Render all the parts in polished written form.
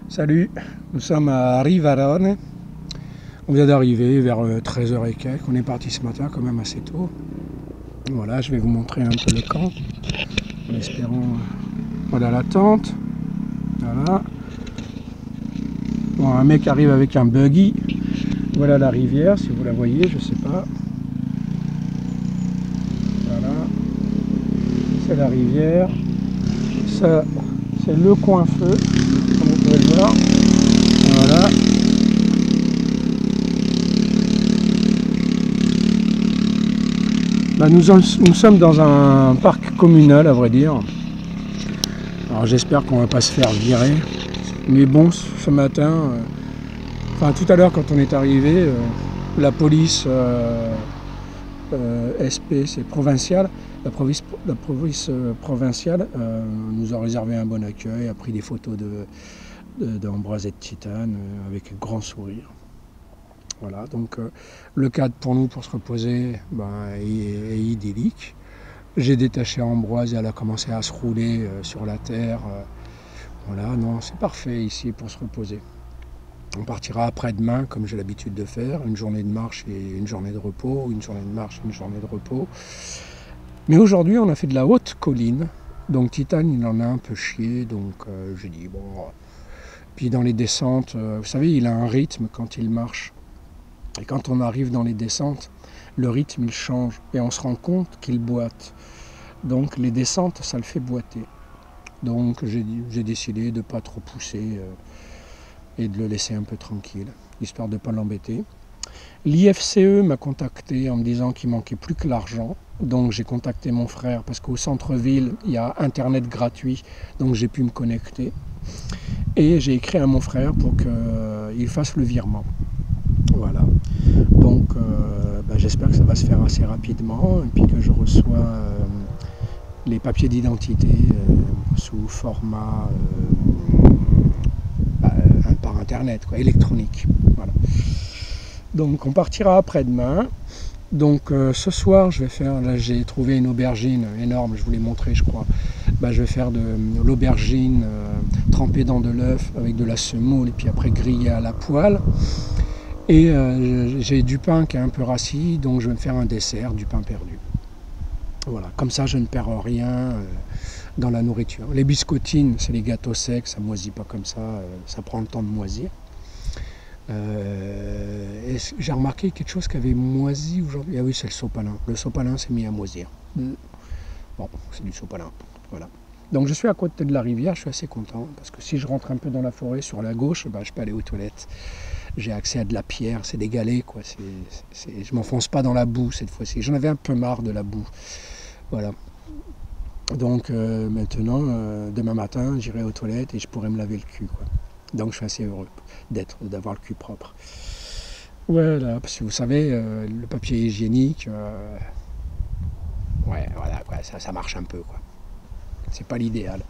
Salut, nous sommes à Rivarone. On vient d'arriver vers 13h et quelques. On est parti ce matin quand même assez tôt. Voilà, je vais vous montrer un peu le camp. En espérant. Voilà la tente. Voilà. Bon, un mec arrive avec un buggy. Voilà la rivière, si vous la voyez, je sais pas. Voilà. C'est la rivière. Ça, c'est le coin feu, comme vous pouvez le voir. Voilà. Nous sommes dans un parc communal, à vrai dire. Alors j'espère qu'on ne va pas se faire virer. Mais bon, ce matin, enfin tout à l'heure quand on est arrivé, la police SP, c'est provincial, la police provinciale nous a réservé un bon accueil, a pris des photos d'Ambroise et de Titane avec un grand sourire. Voilà, donc le cadre pour nous pour se reposer est idyllique. J'ai détaché Ambroise et elle a commencé à se rouler sur la terre. Voilà, non, c'est parfait ici pour se reposer. On partira après-demain, comme j'ai l'habitude de faire, une journée de marche et une journée de repos, une journée de marche et une journée de repos. Mais aujourd'hui, on a fait de la haute colline, donc Titane, il en a un peu chié, donc j'ai dit, bon... Puis dans les descentes, vous savez, il a un rythme quand il marche. Et quand on arrive dans les descentes, le rythme il change et on se rend compte qu'il boite. Donc les descentes, ça le fait boiter. Donc j'ai décidé de ne pas trop pousser et de le laisser un peu tranquille, histoire de ne pas l'embêter. L'IFCE m'a contacté en me disant qu'il manquait plus que l'argent. Donc j'ai contacté mon frère parce qu'au centre-ville, il y a Internet gratuit, donc j'ai pu me connecter. Et j'ai écrit à mon frère pour qu'il fasse le virement. Voilà. Donc j'espère que ça va se faire assez rapidement et puis que je reçois les papiers d'identité sous format par internet, quoi, électronique. Voilà. Donc on partira après-demain. Donc ce soir je vais faire, là j'ai trouvé une aubergine énorme, je vous l'ai montré je crois. Je vais faire de l'aubergine trempée dans de l'œuf avec de la semoule et puis après grillée à la poêle. Et j'ai du pain qui est un peu rassis, donc je vais me faire un dessert, du pain perdu. Voilà, comme ça je ne perds rien dans la nourriture. Les biscottines, c'est les gâteaux secs, ça ne moisit pas comme ça prend le temps de moisir. Et j'ai remarqué quelque chose qui avait moisi aujourd'hui. Ah oui, c'est le sopalin. Le sopalin s'est mis à moisir. Bon, c'est du sopalin. Voilà. Donc je suis à côté de la rivière, je suis assez content parce que si je rentre un peu dans la forêt sur la gauche, je peux aller aux toilettes. J'ai accès à de la pierre, c'est des galets quoi. Je m'enfonce pas dans la boue cette fois-ci. J'en avais un peu marre de la boue. Voilà. Donc maintenant, demain matin, j'irai aux toilettes et je pourrai me laver le cul quoi. Donc je suis assez heureux d'avoir le cul propre. Voilà, parce que vous savez, le papier hygiénique, ouais, voilà, quoi, ça marche un peu, quoi. C'est pas l'idéal.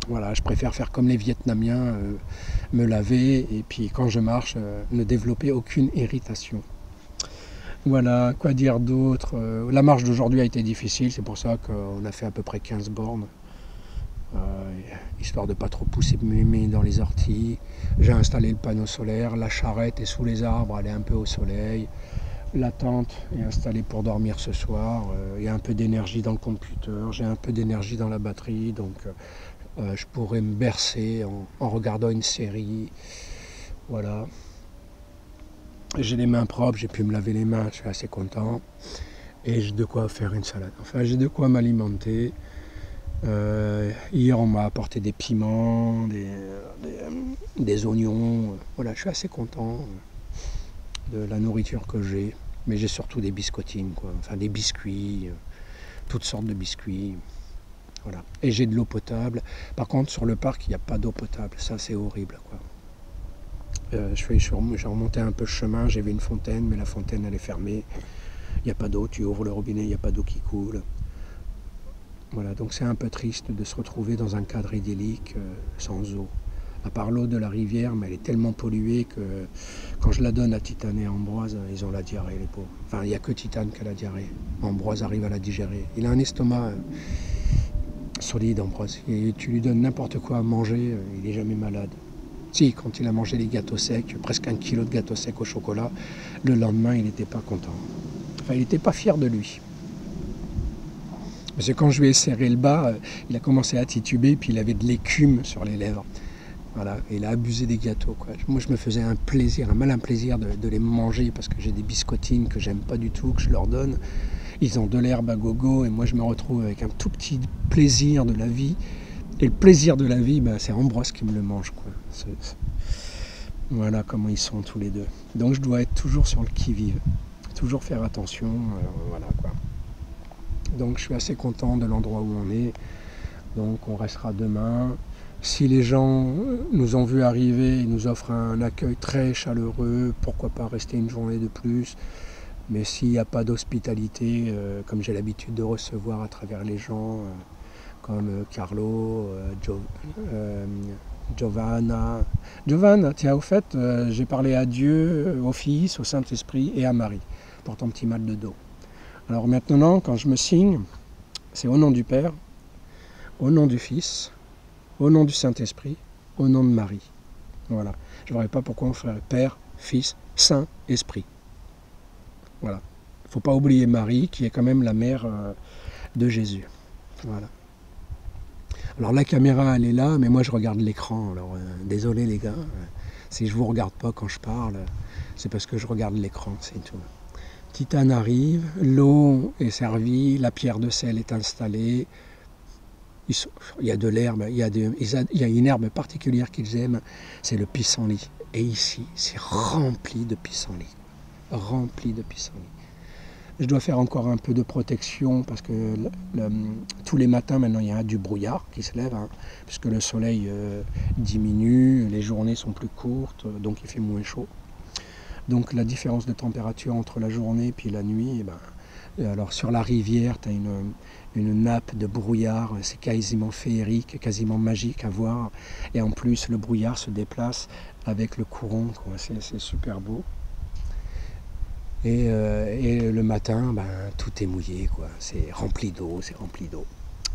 Voilà, je préfère faire comme les Vietnamiens, me laver et puis quand je marche, ne développer aucune irritation. Voilà, quoi dire d'autre. La marche d'aujourd'hui a été difficile, c'est pour ça qu'on a fait à peu près 15 bornes. Histoire de ne pas trop pousser mes mains dans les orties. J'ai installé le panneau solaire, la charrette est sous les arbres, elle est un peu au soleil. La tente est installée pour dormir ce soir. Il y a un peu d'énergie dans le computer, j'ai un peu d'énergie dans la batterie, donc je pourrais me bercer en regardant une série. Voilà. J'ai les mains propres, j'ai pu me laver les mains, je suis assez content. Et j'ai de quoi faire une salade. Enfin, j'ai de quoi m'alimenter. Hier on m'a apporté des piments, des oignons, voilà, je suis assez content de la nourriture que j'ai, mais j'ai surtout des biscottines, quoi. Enfin des biscuits, toutes sortes de biscuits, voilà. Et j'ai de l'eau potable, par contre sur le parc il n'y a pas d'eau potable, ça c'est horrible quoi. J'ai remonté un peu le chemin, j'ai vu une fontaine, mais la fontaine elle est fermée, il n'y a pas d'eau, tu ouvres le robinet, il n'y a pas d'eau qui coule. Voilà, donc c'est un peu triste de se retrouver dans un cadre idyllique sans eau. À part l'eau de la rivière, mais elle est tellement polluée que quand je la donne à Titane et à Ambroise, ils ont la diarrhée, les pauvres. Enfin, il n'y a que Titane qui a la diarrhée. Ambroise arrive à la digérer. Il a un estomac solide, Ambroise. Et tu lui donnes n'importe quoi à manger, il n'est jamais malade. Si, quand il a mangé les gâteaux secs, presque 1 kilo de gâteaux secs au chocolat, le lendemain, il n'était pas content. Enfin, il n'était pas fier de lui. Parce que quand je lui ai serré le bas, il a commencé à tituber, puis il avait de l'écume sur les lèvres. Voilà, et il a abusé des gâteaux, quoi. Moi, je me faisais un plaisir, un malin plaisir de les manger, parce que j'ai des biscottines que j'aime pas du tout, que je leur donne. Ils ont de l'herbe à gogo, et moi, je me retrouve avec un tout petit plaisir de la vie. Et le plaisir de la vie, ben, c'est Ambroise qui me le mange, quoi. Voilà comment ils sont tous les deux. Donc je dois être toujours sur le qui-vive, toujours faire attention, voilà quoi. Donc je suis assez content de l'endroit où on est. Donc on restera demain. Si les gens nous ont vus arriver, ils nous offrent un accueil très chaleureux, pourquoi pas rester une journée de plus. Mais s'il n'y a pas d'hospitalité, comme j'ai l'habitude de recevoir à travers les gens, comme Carlo, Giovanna, tiens, au fait, j'ai parlé à Dieu, au Fils, au Saint-Esprit et à Marie, pour ton petit mal de dos. Alors maintenant, quand je me signe, c'est au nom du Père, au nom du Fils, au nom du Saint-Esprit, au nom de Marie. Voilà. Je ne verrais pas pourquoi on ferait Père, Fils, Saint-Esprit. Voilà. Il ne faut pas oublier Marie, qui est quand même la mère de Jésus. Voilà. Alors la caméra elle est là, mais moi je regarde l'écran. Alors désolé les gars, si je vous regarde pas quand je parle, c'est parce que je regarde l'écran, c'est tout. Titane arrive, l'eau est servie, la pierre de sel est installée. Il y a de l'herbe, il y a une herbe particulière qu'ils aiment, c'est le pissenlit. Et ici, c'est rempli de pissenlit. Rempli de pissenlit. Je dois faire encore un peu de protection parce que tous les matins maintenant il y a du brouillard qui se lève, hein, puisque le soleil diminue, les journées sont plus courtes, donc il fait moins chaud. Donc la différence de température entre la journée et puis la nuit, eh ben, alors sur la rivière tu as une nappe de brouillard, c'est quasiment féerique, quasiment magique à voir. Et en plus le brouillard se déplace avec le courant, c'est super beau. Et le matin, ben, tout est mouillé, quoi. C'est rempli d'eau, c'est rempli d'eau.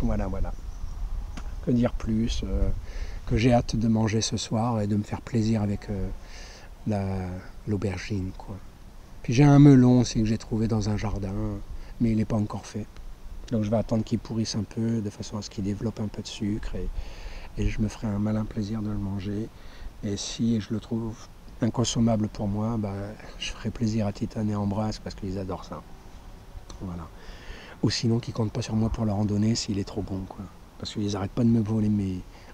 Voilà, voilà. Que dire plus que j'ai hâte de manger ce soir et de me faire plaisir avec l'aubergine, quoi. Puis j'ai un melon aussi que j'ai trouvé dans un jardin, mais il n'est pas encore fait. Donc je vais attendre qu'il pourrisse un peu, de façon à ce qu'il développe un peu de sucre, et je me ferai un malin plaisir de le manger. Et si je le trouve inconsommable pour moi, bah, je ferai plaisir à Titane et Ambroise parce qu'ils adorent ça. Voilà. Ou sinon qu'ils ne comptent pas sur moi pour leur en donner s'il est trop bon, quoi. Parce qu'ils n'arrêtent pas de me voler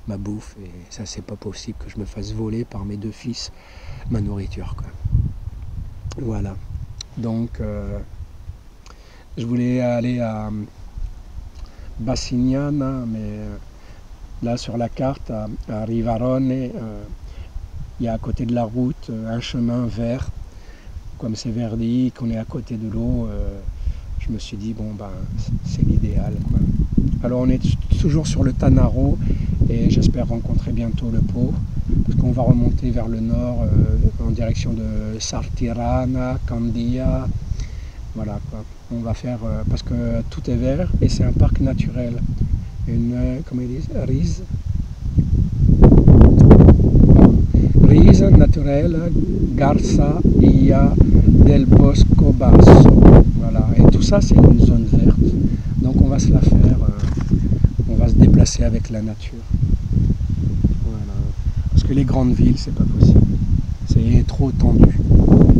ma bouffe et ça c'est pas possible que je me fasse voler par mes 2 fils ma nourriture, quoi. Voilà. Donc je voulais aller à Bassignana, mais là sur la carte à Rivarone, il y a à côté de la route un chemin vert, comme c'est verdi, qu'on est à côté de l'eau, je me suis dit bon ben c'est l'idéal, quoi. Alors on est toujours sur le Tanaro et j'espère rencontrer bientôt le Pô, parce qu'on va remonter vers le nord en direction de Sartirana, Candia, voilà quoi. On va faire, parce que tout est vert et c'est un parc naturel, comment ils disent, Risa naturelle Garza Ia del Bosco Basso. Voilà, et tout ça c'est une zone verte. Donc on va se la faire, on va se déplacer avec la nature. Voilà. Parce que les grandes villes, c'est pas possible. C'est trop tendu.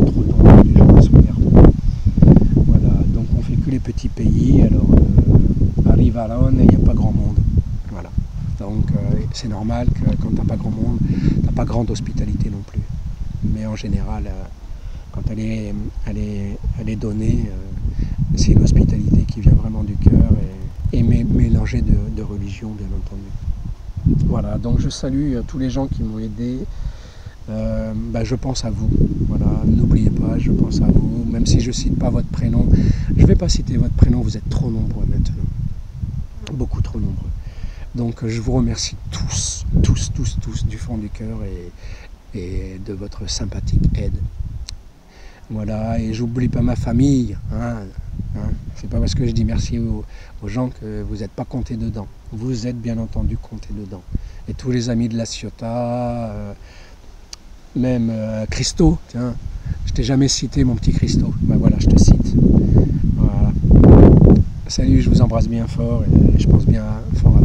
Trop tendu, les gens sont nerveux. Voilà, donc on fait que les petits pays. Alors à Rivarone, il n'y a pas grand monde. Voilà. Donc c'est normal que quand tu n'as pas grand monde, tu n'as pas grande hospitalité non plus. Mais en général, quand elle est donnée, c'est une hospitalité qui vient vraiment du cœur et mélangée de religion, bien entendu. Voilà, donc je salue tous les gens qui m'ont aidé. Je pense à vous. Voilà, n'oubliez pas, je pense à vous. Même si je ne cite pas votre prénom, je ne vais pas citer votre prénom, vous êtes trop nombreux maintenant. Beaucoup trop nombreux. Donc je vous remercie tous du fond du cœur et de votre sympathique aide. Voilà, et j'oublie pas ma famille. C'est pas parce que je dis merci aux gens que vous n'êtes pas comptés dedans. Vous êtes bien entendu comptés dedans. Et tous les amis de la Ciotat, même Christo, tiens, je t'ai jamais cité mon petit Christo, ben voilà, je te cite. Voilà. Salut, je vous embrasse bien fort et je pense bien fort à vous.